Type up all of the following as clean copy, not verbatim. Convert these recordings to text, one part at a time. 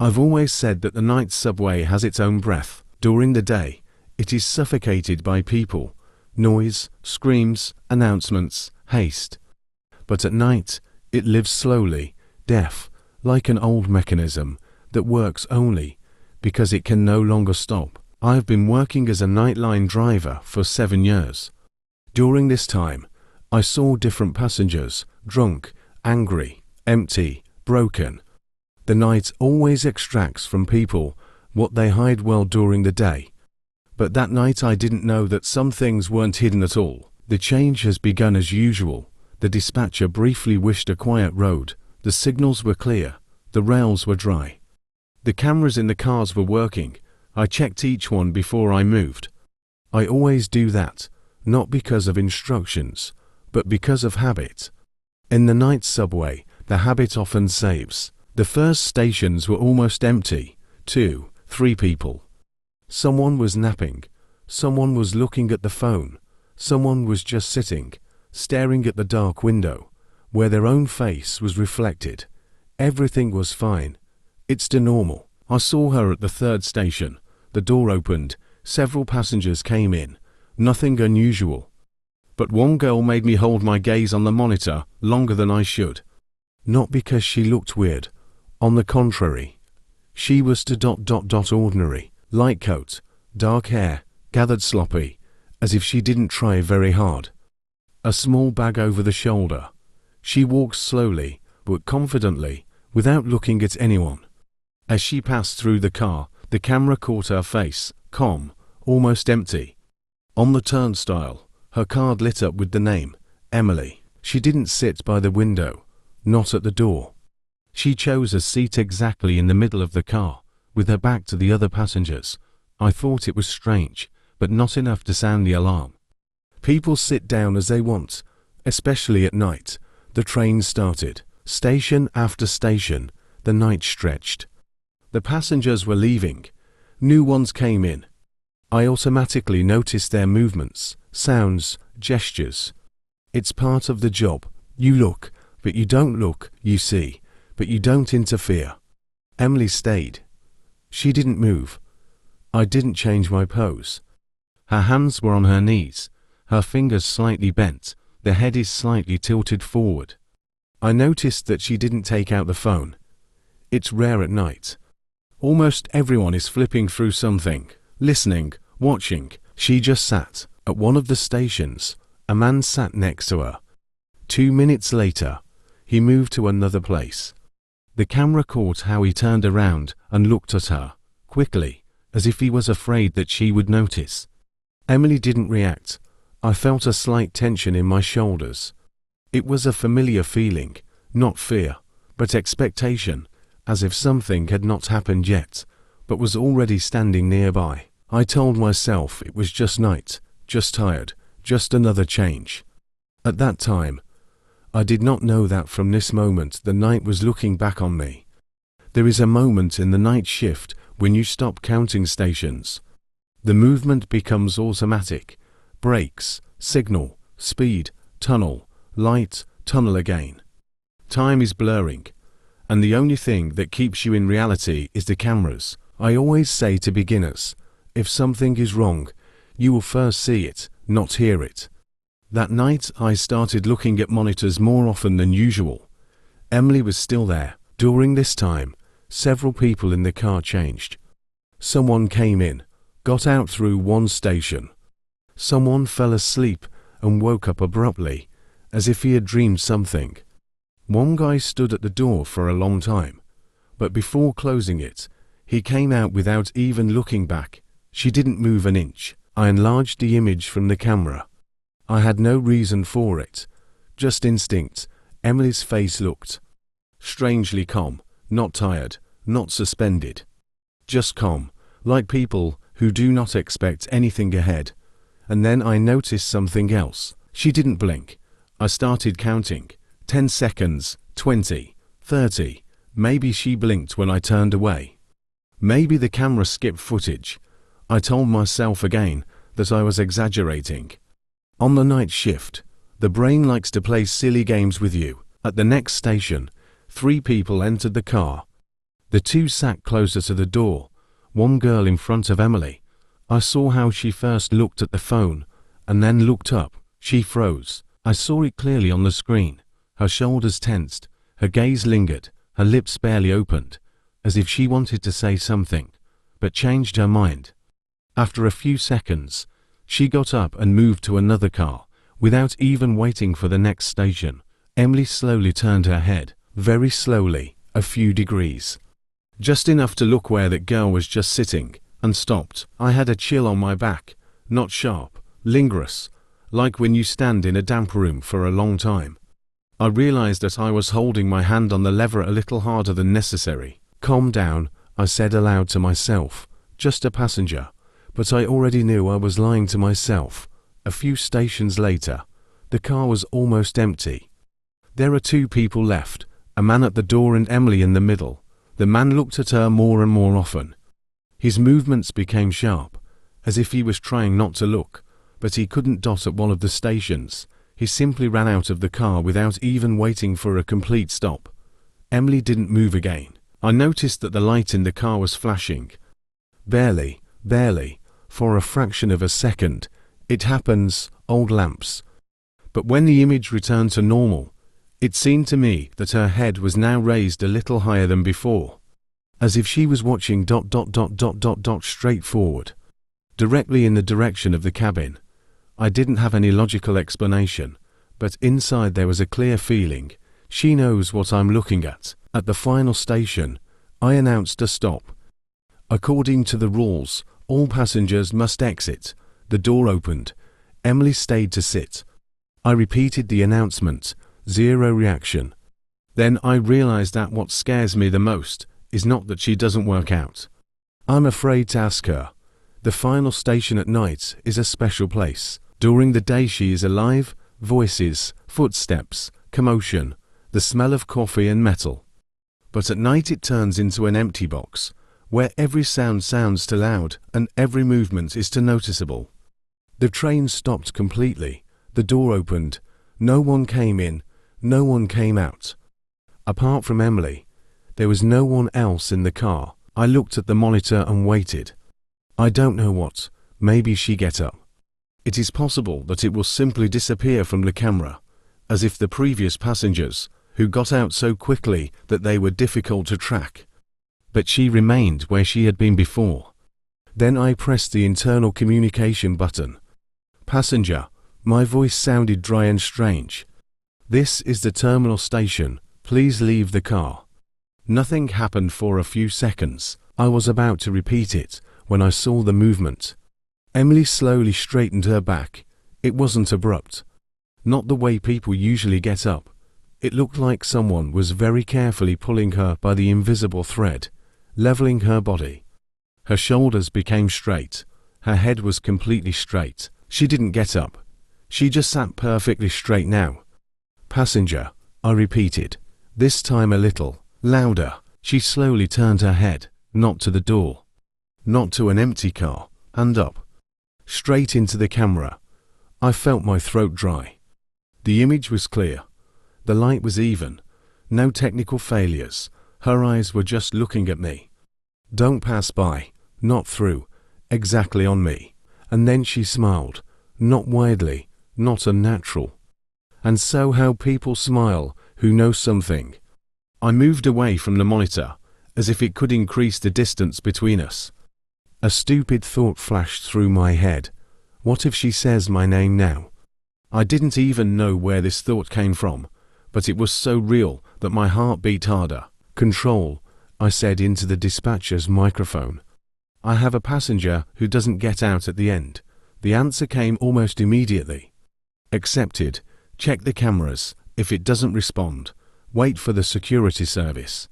I've always said that the night subway has its own breath. During the day, it is suffocated by people, noise, screams, announcements, haste. But at night, it lives slowly, deaf, like an old mechanism that works only because it can no longer stop. I have been working as a nightline driver for 7 years. During this time, I saw different passengers, drunk, angry, empty, broken. The night always extracts from people what they hide well during the day. But that night I didn't know that some things weren't hidden at all. The change has begun as usual. The dispatcher briefly wished a quiet road. The signals were clear. The rails were dry. The cameras in the cars were working. I checked each one before I moved. I always do that, not because of instructions, but because of habit. In the night subway, the habit often saves. The first stations were almost empty. 2, 3 people. Someone was napping. Someone was looking at the phone. Someone was just sitting, staring at the dark window, where their own face was reflected. Everything was fine. It's the normal. I saw her at the third station. The door opened. Several passengers came in. Nothing unusual. But one girl made me hold my gaze on the monitor longer than I should. Not because she looked weird. On the contrary. She was ordinary. Light coat, dark hair, gathered sloppy, as if she didn't try very hard. A small bag over the shoulder. She walked slowly, but confidently, without looking at anyone. As she passed through the car, the camera caught her face, calm, almost empty. On the turnstile, her card lit up with the name, Emily. She didn't sit by the window, not at the door. She chose a seat exactly in the middle of the car, with her back to the other passengers. I thought it was strange, but not enough to sound the alarm. People sit down as they want, especially at night. The train started. Station after station, the night stretched. The passengers were leaving. New ones came in. I automatically noticed their movements, sounds, gestures. It's part of the job. You look, but you don't look. You see, but you don't interfere. Emily stayed. She didn't move. I didn't change my pose. Her hands were on her knees, her fingers slightly bent, the head is slightly tilted forward. I noticed that she didn't take out the phone. It's rare at night. Almost everyone is flipping through something, listening, watching. She just sat. At one of the stations, a man sat next to her. 2 minutes later, he moved to another place. The camera caught how he turned around and looked at her, quickly, as if he was afraid that she would notice. Emily didn't react. I felt a slight tension in my shoulders. It was a familiar feeling, not fear, but expectation, as if something had not happened yet, but was already standing nearby. I told myself it was just night, just tired, just another change. At that time, I did not know that from this moment the night was looking back on me. There is a moment in the night shift when you stop counting stations. The movement becomes automatic. Brakes, signal, speed, tunnel, light, tunnel again. Time is blurring, and the only thing that keeps you in reality is the cameras. I always say to beginners, if something is wrong, you will first see it, not hear it. That night I started looking at monitors more often than usual. Emily was still there. During this time, several people in the car changed. Someone came in, got out through one station. Someone fell asleep and woke up abruptly, as if he had dreamed something. One guy stood at the door for a long time, but before closing it, he came out without even looking back. She didn't move an inch. I enlarged the image from the camera. I had no reason for it, just instinct. Emily's face looked strangely calm, not tired, not suspended. Just calm, like people who do not expect anything ahead. And then I noticed something else. She didn't blink. I started counting. 10 seconds, 20, 30. Maybe she blinked when I turned away. Maybe the camera skipped footage. I told myself again that I was exaggerating. On the night shift, the brain likes to play silly games with you. At the next station, 3 people entered the car. The two sat closer to the door, one girl in front of Emily. I saw how she first looked at the phone, and then looked up. She froze. I saw it clearly on the screen. Her shoulders tensed, her gaze lingered, her lips barely opened, as if she wanted to say something, but changed her mind. After a few seconds, she got up and moved to another car, without even waiting for the next station. Emily slowly turned her head, very slowly, a few degrees. Just enough to look where that girl was just sitting, and stopped. I had a chill on my back, not sharp, lingering, like when you stand in a damp room for a long time. I realized that I was holding my hand on the lever a little harder than necessary. Calm down, I said aloud to myself, just a passenger. But I already knew I was lying to myself. A few stations later, the car was almost empty. There are two people left, a man at the door and Emily in the middle. The man looked at her more and more often. His movements became sharp, as if he was trying not to look, but he couldn't dot at one of the stations. He simply ran out of the car without even waiting for a complete stop. Emily didn't move again. I noticed that the light in the car was flashing. Barely, for a fraction of a second. It happens, old lamps. But when the image returned to normal, it seemed to me that her head was now raised a little higher than before, as if she was watching ... straight forward, directly in the direction of the cabin. I didn't have any logical explanation, but inside there was a clear feeling. She knows what I'm looking at. At the final station, I announced a stop. According to the rules, all passengers must exit. The door opened. Emily stayed to sit. I repeated the announcement. Zero reaction. Then I realized that what scares me the most is not that she doesn't work out. I'm afraid to ask her. The final station at night is a special place. During the day she is alive, voices, footsteps, commotion, the smell of coffee and metal. But at night it turns into an empty box, where every sound sounds too loud and every movement is too noticeable. The train stopped completely. The door opened. No one came in. No one came out. Apart from Emily, there was no one else in the car. I looked at the monitor and waited. I don't know what. Maybe she get up. It is possible that it will simply disappear from the camera, as if the previous passengers, who got out so quickly that they were difficult to track. But she remained where she had been before. Then I pressed the internal communication button. Passenger. My voice sounded dry and strange. This is the terminal station. Please leave the car. Nothing happened for a few seconds. I was about to repeat it when I saw the movement. Emily slowly straightened her back. It wasn't abrupt. Not the way people usually get up. It looked like someone was very carefully pulling her by the invisible thread, leveling her body. Her shoulders became straight. Her head was completely straight. She didn't get up. She just sat perfectly straight now. Passenger, I repeated, this time a little louder. She slowly turned her head, not to the door, not to an empty car, and up, straight into the camera. I felt my throat dry. The image was clear. The light was even. No technical failures. Her eyes were just looking at me. Don't pass by, not through, exactly on me. And then she smiled, not widely, not unnatural. And so how people smile who know something. I moved away from the monitor, as if it could increase the distance between us. A stupid thought flashed through my head. What if she says my name now? I didn't even know where this thought came from, but it was so real that my heart beat harder. Control, I said into the dispatcher's microphone. I have a passenger who doesn't get out at the end. The answer came almost immediately. Accepted. Check the cameras. If it doesn't respond, wait for the security service.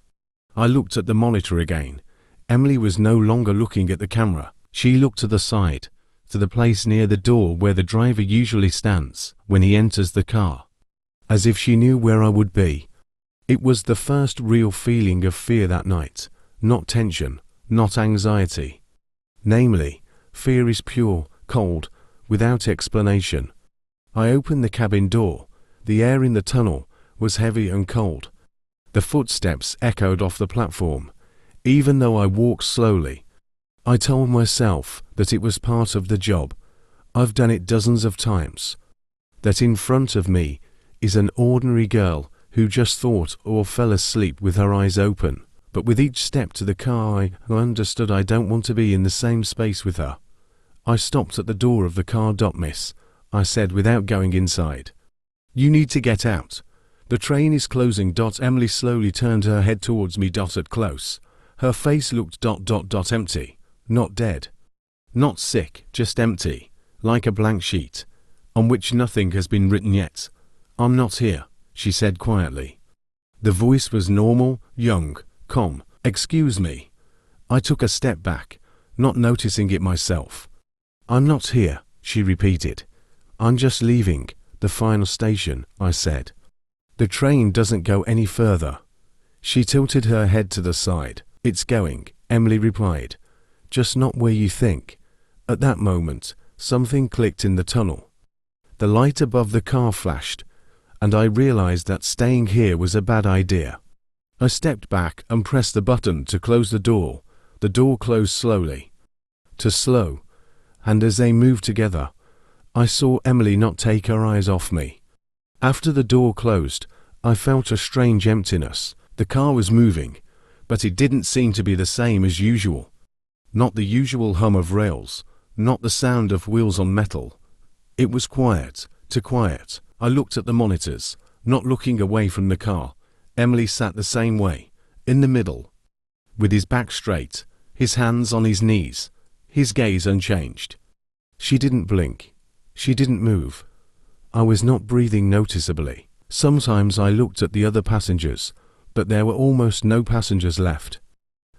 I looked at the monitor again. Emily was no longer looking at the camera. She looked to the side, to the place near the door where the driver usually stands when he enters the car, as if she knew where I would be. It was the first real feeling of fear that night, not tension, not anxiety. Namely, fear is pure, cold, without explanation. I opened the cabin door. The air in the tunnel was heavy and cold. The footsteps echoed off the platform. even though I walked slowly. I told myself that it was part of the job. I've done it dozens of times. That in front of me is an ordinary girl who just thought or fell asleep with her eyes open. But with each step to the car, I understood I don't want to be in the same space with her. I stopped at the door of the car. "Miss," I said without going inside. "You need to get out. The train is closing." Emily slowly turned her head towards me. At close, her face looked empty. Not dead. Not sick, just empty, like a blank sheet, on which nothing has been written yet. "I'm not here," she said quietly. The voice was normal, young, calm. "Excuse me." I took a step back, not noticing it myself. "I'm not here," she repeated. "I'm just leaving the final station," I said. "The train doesn't go any further." She tilted her head to the side. "It's going," Emily replied. "Just not where you think." At that moment, something clicked in the tunnel. The light above the car flashed, and I realized that staying here was a bad idea. I stepped back and pressed the button to close the door. The door closed slowly. Too slow, and as they moved together, I saw Emily not take her eyes off me. After the door closed, I felt a strange emptiness. The car was moving, but it didn't seem to be the same as usual. Not the usual hum of rails, not the sound of wheels on metal. It was quiet, too quiet. I looked at the monitors, not looking away from the car. Emily sat the same way, in the middle, with his back straight, his hands on his knees, his gaze unchanged. She didn't blink. She didn't move. I was not breathing noticeably. Sometimes I looked at the other passengers, but there were almost no passengers left.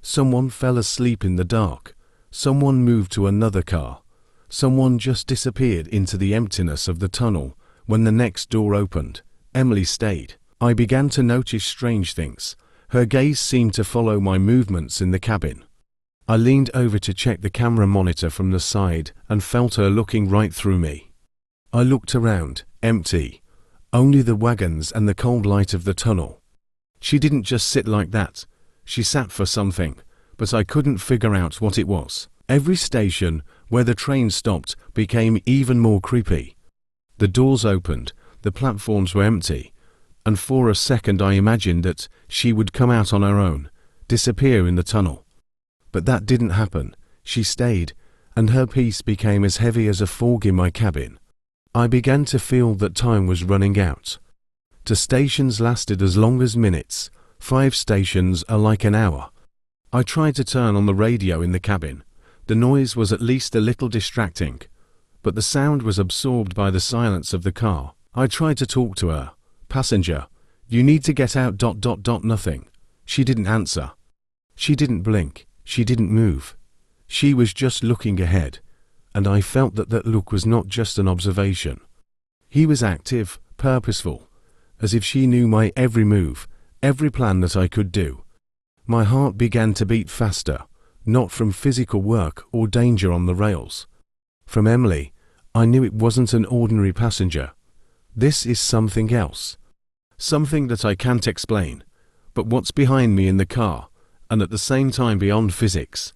Someone fell asleep in the dark. Someone moved to another car. Someone just disappeared into the emptiness of the tunnel when the next door opened. Emily stayed. I began to notice strange things. Her gaze seemed to follow my movements in the cabin. I leaned over to check the camera monitor from the side and felt her looking right through me. I looked around, empty. Only the wagons and the cold light of the tunnel. She didn't just sit like that. She sat for something, but I couldn't figure out what it was. Every station where the train stopped became even more creepy. The doors opened, the platforms were empty, and for a second I imagined that she would come out on her own, disappear in the tunnel. But that didn't happen. She stayed, and her peace became as heavy as a fog in my cabin. I began to feel that time was running out. 2 stations lasted as long as minutes. 5 stations are like an hour. I tried to turn on the radio in the cabin. The noise was at least a little distracting, but the sound was absorbed by the silence of the car. I tried to talk to her. "Passenger, you need to get out. Nothing." She didn't answer. She didn't blink. She didn't move. She was just looking ahead, and I felt that that look was not just an observation. He was active, purposeful, as if she knew my every move, every plan that I could do. My heart began to beat faster, not from physical work or danger on the rails. From Emily, I knew it wasn't an ordinary passenger. This is something else. Something that I can't explain, but what's behind me in the car, and at the same time beyond physics.